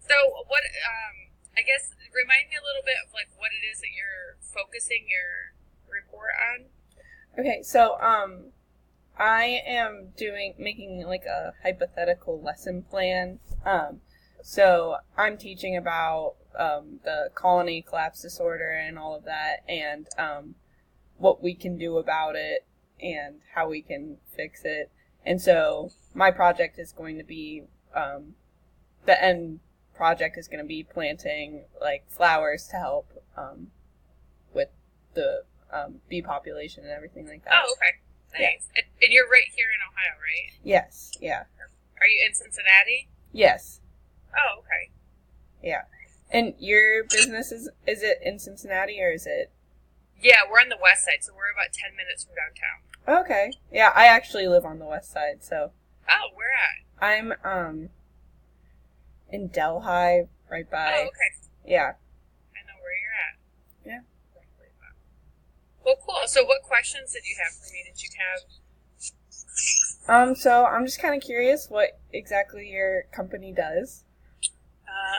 So what? I guess remind me a little bit of like what it is that you're focusing your report on. Okay, so I am making like a hypothetical lesson plan. So I'm teaching about the colony collapse disorder and all of that, and what we can do about it and how we can fix it. And so my project is going to be the end project is going to be planting like flowers to help with the bee population and everything like that. Oh, okay, Yeah. nice. And you're right here in Ohio, right? Yes. Yeah. Are you in Cincinnati? Yes. Oh, okay. Yeah. And your business is it in Cincinnati or is it? Yeah, we're on the west side, so we're about 10 minutes from downtown. Okay. Yeah, I actually live on the west side, so Oh, where at? I'm in Delhi, right Oh, by. okay. Yeah. I know where you're at. Yeah. Well, cool. So, what questions did you have for me? Did you have? So I'm just kind of curious what exactly your company does.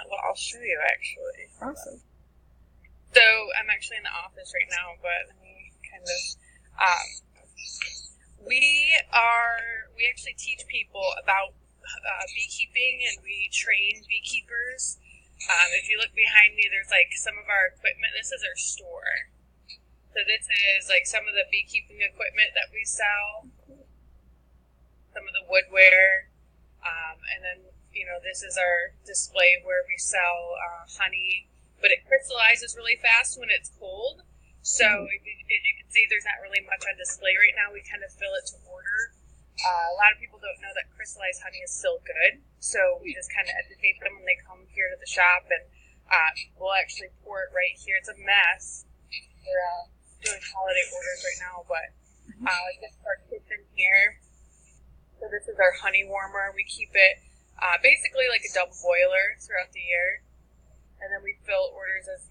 Well, I'll show you actually. Awesome. So, I'm actually in the office right now, but let me kind of. We actually teach people about beekeeping, and we train beekeepers. If you look behind me, there's like some of our equipment. This is our store. So this is like some of the beekeeping equipment that we sell, some of the woodware, and then this is our display where we sell honey, but it crystallizes really fast when it's cold. So if you can see, there's not really much on display right now. We kind of fill it to order. A lot of people don't know that crystallized honey is still good, so we just kind of educate them when they come here to the shop, and we'll actually pour it right here. It's a mess. We're doing holiday orders right now, but this is our kitchen here. So this is our honey warmer. We keep it basically like a double boiler throughout the year, and then we fill orders as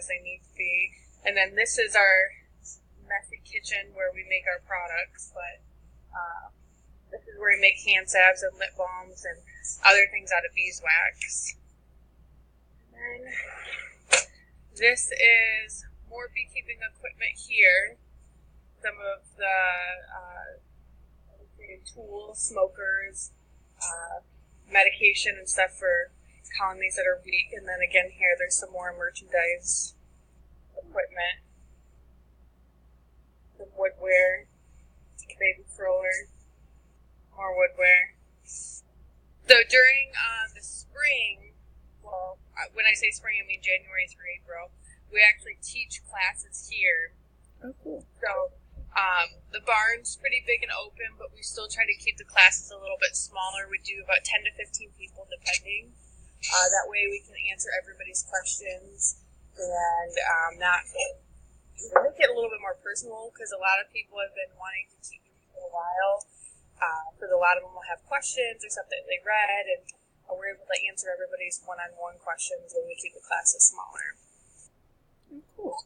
they need to be. And then this is our messy kitchen where we make our products, but this is where we make hand salves and lip balms and other things out of beeswax. And then this is more beekeeping equipment here. Some of the tools, smokers, medication and stuff for colonies that are weak. And then again here, there's some more merchandise equipment, some woodware, baby stroller, more woodware. So during the spring, well, when I say spring, I mean January through April, we actually teach classes here. Oh, cool. So the barn's pretty big and open, but we still try to keep the classes a little bit smaller. We do about 10 to 15 people depending. That way we can answer everybody's questions and not make it a little bit more personal, because a lot of people have been wanting to keep me for a while. Because a lot of them will have questions or stuff that they read, and we're able to answer everybody's one-on-one questions when we keep the classes smaller. Cool.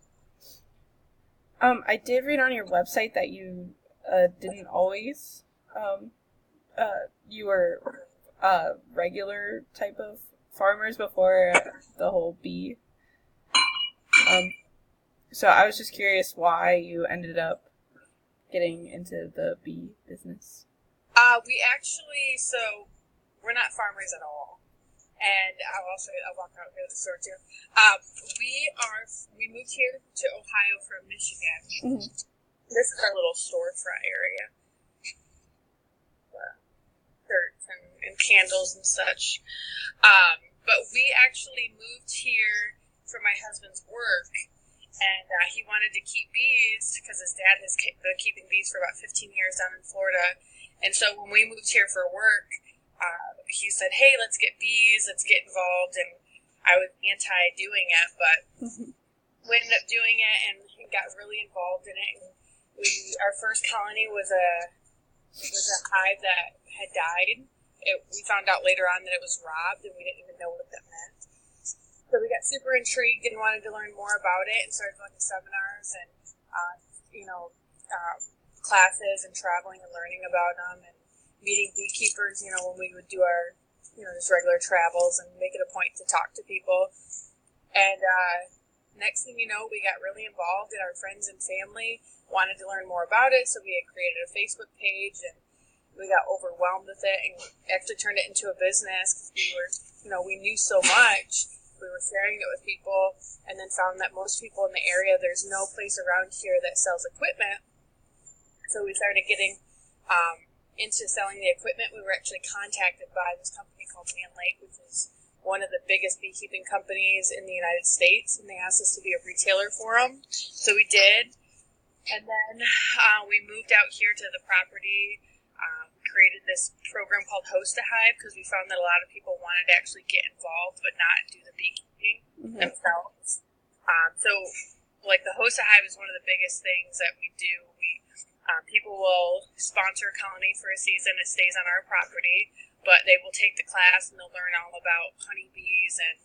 I did read on your website that you didn't always you were regular type of farmers before the whole bee. So I was just curious why you ended up getting into the bee business. We're not farmers at all. And I'll show you, I'll walk out here with the store too. We moved here to Ohio from Michigan. Mm-hmm. This is our little storefront area. Shirts and candles and such. But we actually moved here for my husband's work, and he wanted to keep bees because his dad has been keeping bees for about 15 years down in Florida. And so when we moved here for work, he said, "Hey, let's get bees, let's get involved." And I was anti doing it, but we ended up doing it and got really involved in it. And our first colony was a hive that had died. We found out later on that it was robbed, and we didn't even know what that meant. So we got super intrigued and wanted to learn more about it, and started going to seminars and classes and traveling and learning about them and meeting beekeepers. When we would do our just regular travels and make it a point to talk to people. And next thing you know, we got really involved, and our friends and family wanted to learn more about it, so we had created a Facebook page, and we got overwhelmed with it and actually turned it into a business because we knew so much. We were sharing it with people, and then found that most people in the area, there's no place around here that sells equipment. So we started getting into selling the equipment. We were actually contacted by this company called Man Lake, which is one of the biggest beekeeping companies in the United States, and they asked us to be a retailer for them. So we did, and then we moved out here to the property. Created this program called Host a Hive because we found that a lot of people wanted to actually get involved but not do the beekeeping themselves. So the Host a Hive is one of the biggest things that we do. People will sponsor a colony for a season. It stays on our property, but they will take the class and they'll learn all about honeybees, and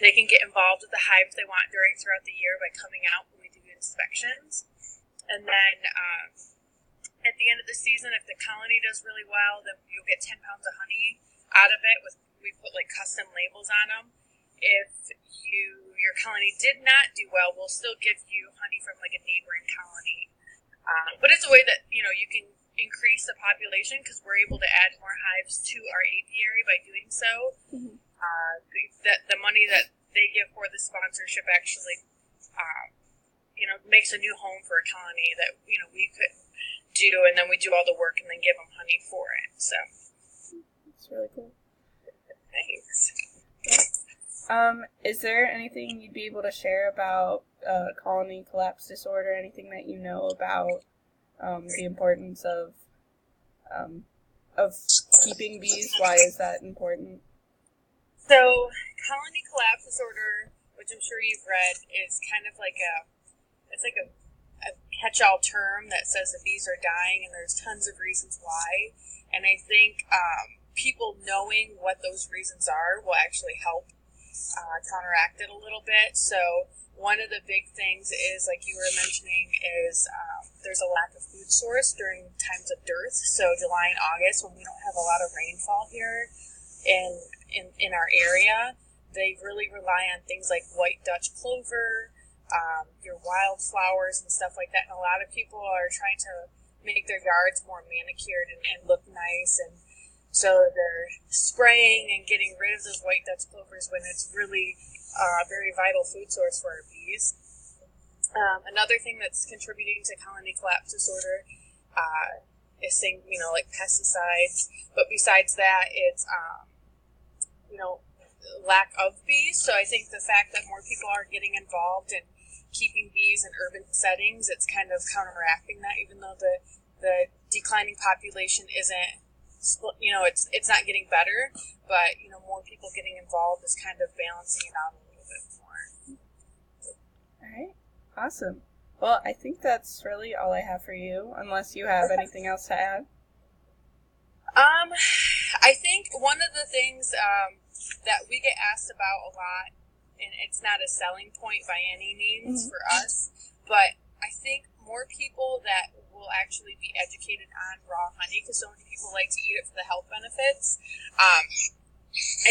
they can get involved with the hives they want throughout the year by coming out when we do inspections. And then at the end of the season, if the colony does really well, then you'll get 10 pounds of honey out of it. We put custom labels on them. If your colony did not do well, we'll still give you honey from a neighboring colony. But it's a way that you can increase the population because we're able to add more hives to our apiary by doing so. Mm-hmm. The money that they give for the sponsorship actually, makes a new home for a colony that we couldn't do, and then we do all the work and then give them honey for it. So that's really cool. Thanks. Is there anything you'd be able to share about colony collapse disorder? Anything that you know about the importance of keeping bees? Why is that important? So, colony collapse disorder, which I'm sure you've read, is kind of a catch-all term that says the bees are dying, and there's tons of reasons why. And I think people knowing what those reasons are will actually help counteract it a little bit. So one of the big things is, like you were mentioning, is there's a lack of food source during times of dearth. So July and August, when we don't have a lot of rainfall here in our area, they really rely on things like white Dutch clover, your wildflowers and stuff like that. And a lot of people are trying to make their yards more manicured and look nice, and so they're spraying and getting rid of those white Dutch clovers when it's really a very vital food source for our bees. Another thing that's contributing to colony collapse disorder is things, like pesticides. But besides that, it's, lack of bees. So I think the fact that more people are getting involved in keeping bees in urban settings, it's kind of counteracting that, even though the declining population isn't, it's not getting better, but, more people getting involved is kind of balancing it out a little bit more. All right. Awesome. Well, I think that's really all I have for you, unless you have anything else to add. I think one of the things that we get asked about a lot, and it's not a selling point by any means for us, but I think more people that will actually be educated on raw honey, because so many people like to eat it for the health benefits. I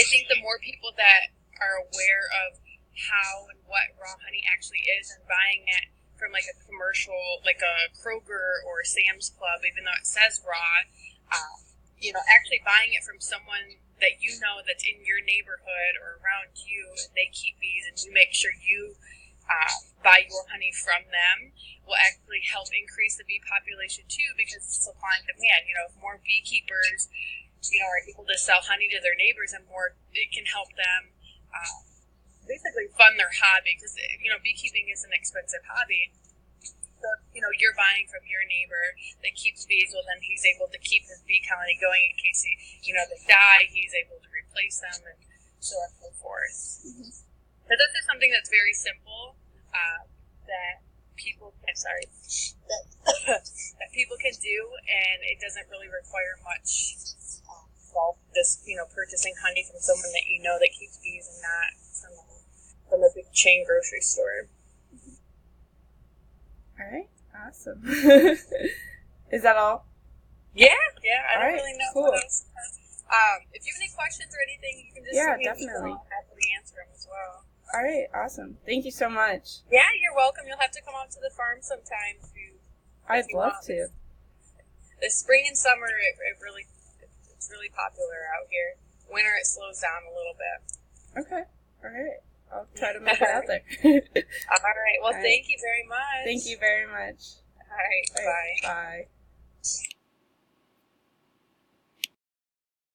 think the more people that are aware of how and what raw honey actually is, and buying it from a commercial, like a Kroger or Sam's Club, even though it says raw, actually buying it from someone that that's in your neighborhood or around you, and they keep bees, and you make sure you buy your honey from them, will actually help increase the bee population too, because it's supply and demand. If more beekeepers, are able to sell honey to their neighbors, and more, it can help them basically fund their hobby, because beekeeping is an expensive hobby. So you're buying from your neighbor that keeps bees, well, then he's able to keep his bee colony going in case they die. He's able to replace them, and so on and so forth. Mm-hmm. But this is something that's very simple that people can that people can do, and it doesn't really require much purchasing honey from someone that that keeps bees, and not from a big chain grocery store. All right, awesome. Is that all? Yeah, I don't right, really know cool. what else. If you have any questions or anything, you can just Yeah, send me an definitely. email. I'll happily answer them as well. All right, awesome. Thank you so much. Yeah, you're welcome. You'll have to come out to the farm sometime if you I'd love want. to. The spring and summer, it's really popular out here. Winter, it slows down a little bit. Okay. All right. I'll try to make it out there. All right. Well, All right. thank you very much. Thank you very much. All right. All Bye. right, bye.